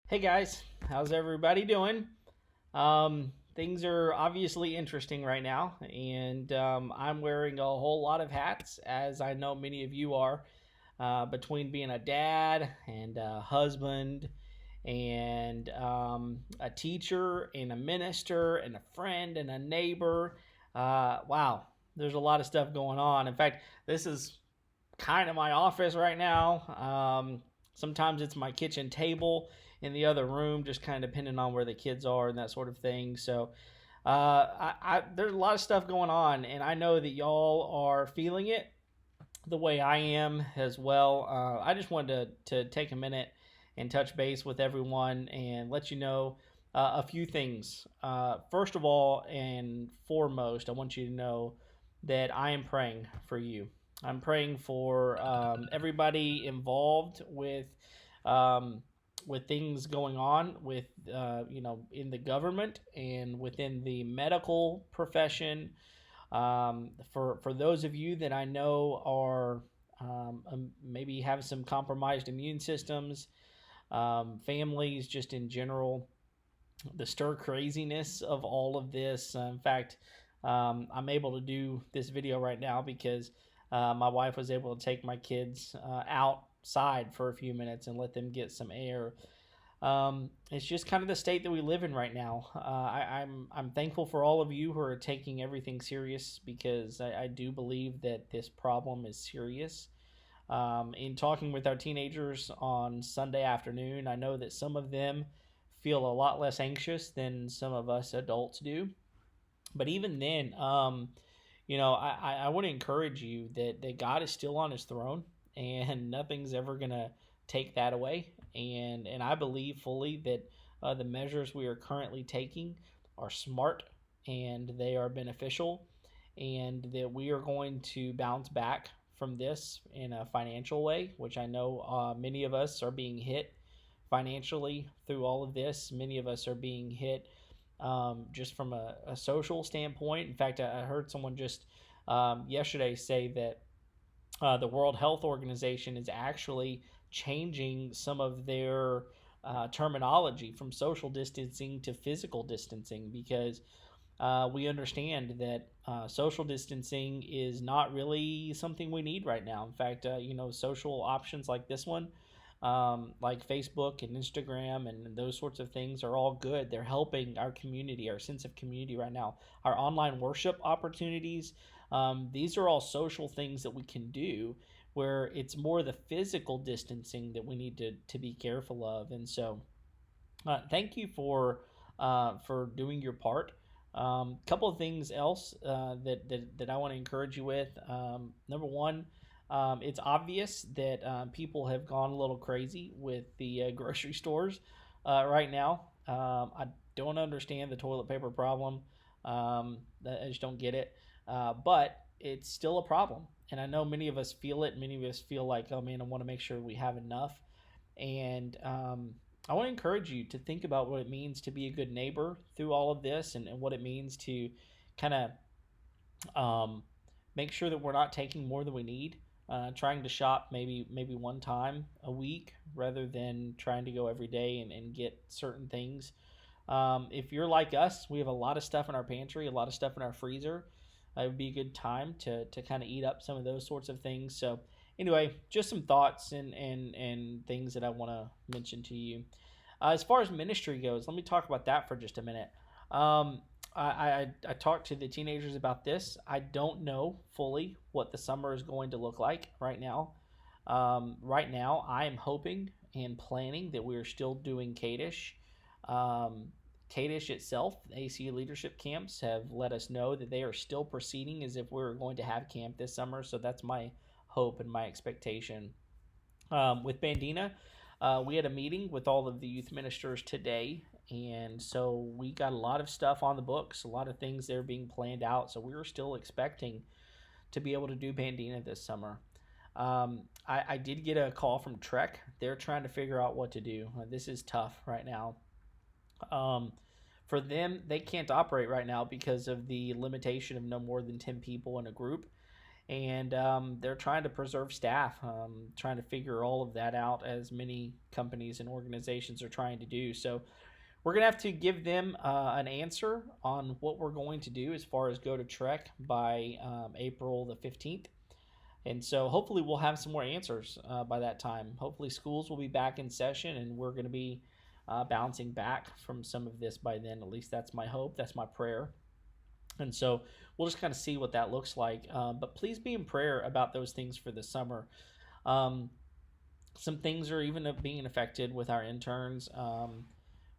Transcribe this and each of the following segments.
Hey guys, how's everybody doing? Things are obviously interesting right now, and I'm wearing a whole lot of hats, as I know many of you are, between being a dad and a husband and a teacher and a minister and a friend and a neighbor. Wow, there's a lot of stuff going on. In fact, this is kind of my office right now. Sometimes it's my kitchen table in the other room, just kind of depending on where the kids are and that sort of thing. So there's a lot of stuff going on, and I know that y'all are feeling it the way I am as well. I just wanted to take a minute and touch base with everyone and let you know a few things. First of all and foremost, I want you to know that I am praying for you. I'm praying for everybody involved um, with things going on with in the government and within the medical profession, for those of you that I know are maybe have some compromised immune systems, families just in general, the stir craziness of all of this. In fact, I'm able to do this video right now because my wife was able to take my kids outside for a few minutes and let them get some air. It's just kind of the state that we live in right now. I'm thankful for all of you who are taking everything serious because I do believe that this problem is serious. In talking with our teenagers on Sunday afternoon, I know that some of them feel a lot less anxious than some of us adults do. But even then, I want to encourage you that God is still on his throne and nothing's ever going to take that away. And I believe fully that the measures we are currently taking are smart and they are beneficial, and that we are going to bounce back from this in a financial way, which I know many of us are being hit financially through all of this. Many of us are being hit just from a social standpoint. In fact, I heard someone just yesterday say that the World Health Organization is actually changing some of their terminology from social distancing to physical distancing because we understand that social distancing is not really something we need right now. In fact, social options like this one, like Facebook and Instagram and those sorts of things are all good. They're helping our community, our sense of community right now. Our online worship opportunities, these are all social things that we can do where it's more the physical distancing that we need to be careful of. And so, thank you for doing your part. Couple of things else that I want to encourage you with. Number one, it's obvious that people have gone a little crazy with the grocery stores right now. I don't understand the toilet paper problem. I just don't get it. But it's still a problem, and I know many of us feel it. Many of us feel like, oh man, I want to make sure we have enough. And I want to encourage you to think about what it means to be a good neighbor through all of this, and what it means to kind of make sure that we're not taking more than we need. Trying to shop maybe one time a week rather than trying to go every day and get certain things. If you're like us, we have a lot of stuff in our pantry, a lot of stuff in our freezer. It would be a good time to kind of eat up some of those sorts of things. So anyway, just some thoughts and things that I want to mention to you. As far as ministry goes, let me talk about that for just a minute. Um, I talked to the teenagers about this. I don't know fully what the summer is going to look like right now. Right now, I am hoping and planning that we are still doing Kadish. Um, Kadish itself, the AC leadership camps have let us know that they are still proceeding as if we are going to have camp this summer. So that's my hope and my expectation. With Bandina, we had a meeting with all of the youth ministers today, and so we got a lot of stuff on the books, a lot of things that are being planned out. So we were still expecting to be able to do Bandina this summer. I did get a call from Trek. They're trying to figure out what to do. This is tough right now. Um, for them, they can't operate right now because of the limitation of no more than 10 people in a group. and they're trying to preserve staff, trying to figure all of that out, as many companies and organizations are trying to do. So we're going to have to give them an answer on what we're going to do as far as go to Trek by April the 15th. And so hopefully we'll have some more answers by that time. Hopefully schools will be back in session, and we're going to be bouncing back from some of this by then. At least that's my hope. That's my prayer. And so we'll just kind of see what that looks like. But please be in prayer about those things for the summer. Um, some things are even being affected with our interns.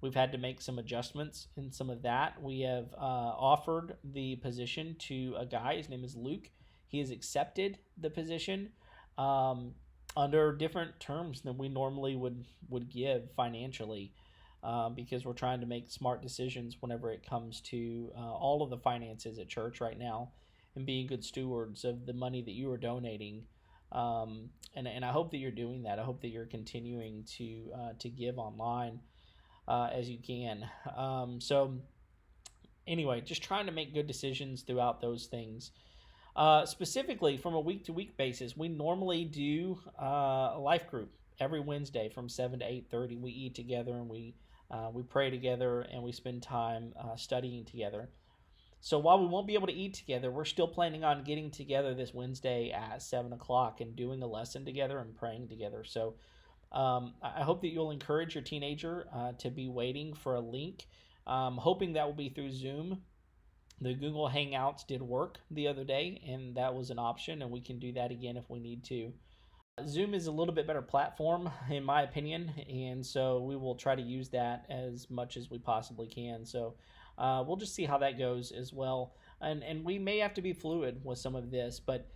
We've had to make some adjustments in some of that. We have offered the position to a guy. His name is Luke. He has accepted the position um, under different terms than we normally would give financially, because we're trying to make smart decisions whenever it comes to all of the finances at church right now, and being good stewards of the money that you are donating. And I hope that you're doing that. I hope that you're continuing to give online as you can. So anyway, just trying to make good decisions throughout those things. Specifically, from a week-to-week basis, we normally do a life group every Wednesday from 7 to 8:30. We eat together, and we pray together, and we spend time studying together. So while we won't be able to eat together, we're still planning on getting together this Wednesday at 7 o'clock and doing a lesson together and praying together. So I hope that you'll encourage your teenager to be waiting for a link. Hoping that will be through Zoom. The Google Hangouts did work the other day, and that was an option, and we can do that again if we need to. Zoom is a little bit better platform, in my opinion, and so we will try to use that as much as we possibly can. So we'll just see how that goes as well. And we may have to be fluid with some of this, but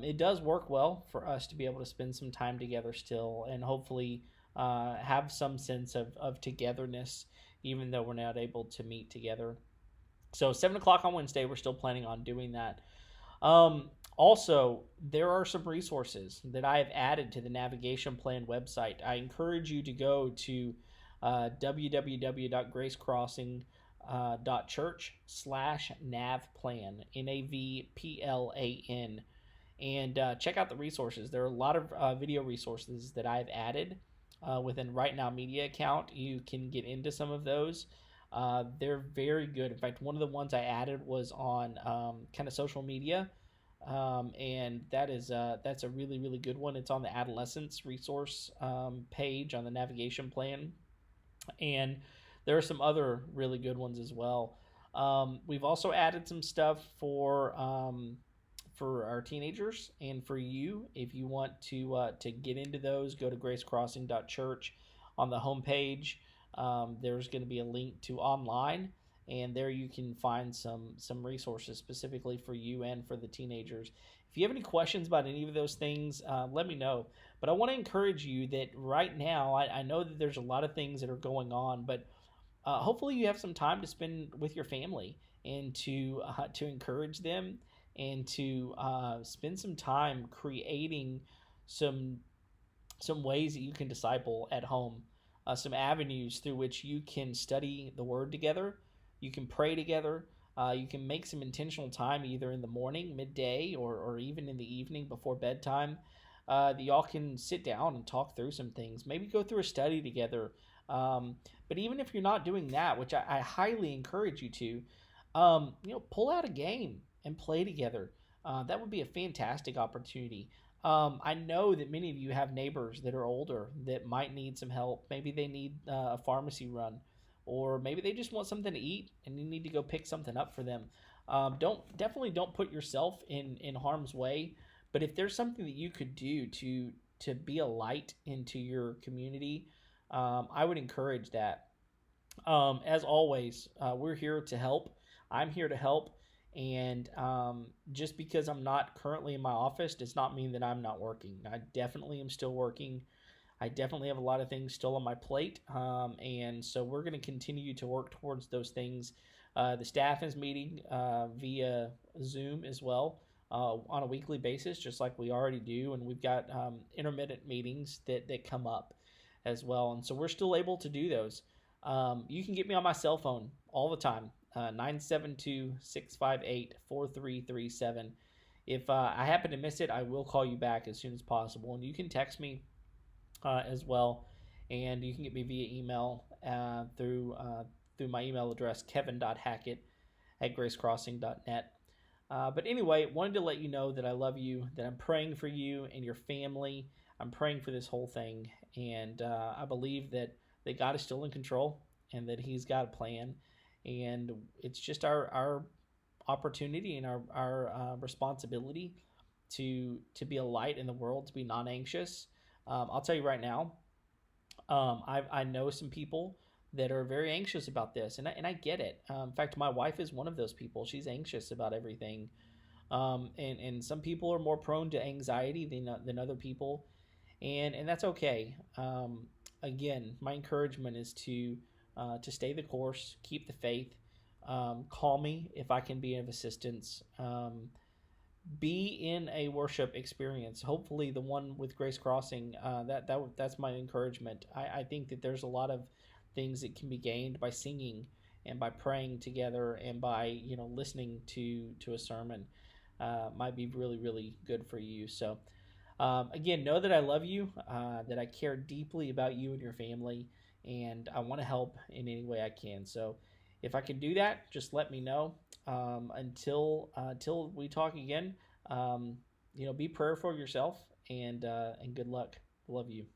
it does work well for us to be able to spend some time together still, and hopefully have some sense of togetherness, even though we're not able to meet together. So 7 o'clock on Wednesday, we're still planning on doing that. Also, there are some resources that I have added to the Navigation Plan website. I encourage you to go to www.gracecrossing.church/navplan, NAVPLAN, and check out the resources. There are a lot of video resources that I've added within Right Now Media account. You can get into some of those. They're very good. In fact, one of the ones I added was on kind of social media, and that's a really, really good one. It's on the adolescence resource page on the Navigation Plan, and there are some other really good ones as well. We've also added some stuff for our teenagers and for you. If you want to get into those, go to gracecrossing.church on the homepage. There's going to be a link to online, and there you can find some resources specifically for you and for the teenagers. If you have any questions about any of those things, let me know. But I want to encourage you that right now, I know that there's a lot of things that are going on, but hopefully you have some time to spend with your family, and to encourage them, and to spend some time creating some ways that you can disciple at home. Some avenues through which you can study the Word together, you can pray together, you can make some intentional time either in the morning, midday, or even in the evening before bedtime, that y'all can sit down and talk through some things, maybe go through a study together. But even if you're not doing that, which I highly encourage you to, pull out a game and play together. That would be a fantastic opportunity. I know that many of you have neighbors that are older that might need some help. Maybe they need a pharmacy run, or maybe they just want something to eat and you need to go pick something up for them. Definitely don't put yourself in harm's way. But if there's something that you could do to be a light into your community, I would encourage that. As always, we're here to help. I'm here to help. And just because I'm not currently in my office does not mean that I'm not working. I definitely am still working. I definitely have a lot of things still on my plate. And so we're going to continue to work towards those things. The staff is meeting via Zoom as well on a weekly basis, just like we already do. And we've got intermittent meetings that come up as well. And so we're still able to do those. You can get me on my cell phone all the time. 972-658-4337. If I happen to miss it, I will call you back as soon as possible. And you can text me as well. And you can get me via email through my email address, kevin.hackett@gracecrossing.net. But anyway, wanted to let you know that I love you, that I'm praying for you and your family. I'm praying for this whole thing, and I believe that God is still in control and that He's got a plan. And it's just our opportunity and our responsibility to be a light in the world, to be non-anxious. I'll tell you right now, I know some people that are very anxious about this, and I get it. In fact, my wife is one of those people. She's anxious about everything, and some people are more prone to anxiety than other people, and that's okay. Again, my encouragement is to stay the course, keep the faith. Call me if I can be of assistance. Be in a worship experience. Hopefully, the one with Grace Crossing. That's my encouragement. I think that there's a lot of things that can be gained by singing and by praying together and by listening to a sermon. Might be really really good for you. So again, know that I love you, that I care deeply about you and your family, and I want to help in any way I can. So if I can do that, just let me know. Until we talk again, be prayerful of yourself, and good luck. Love you.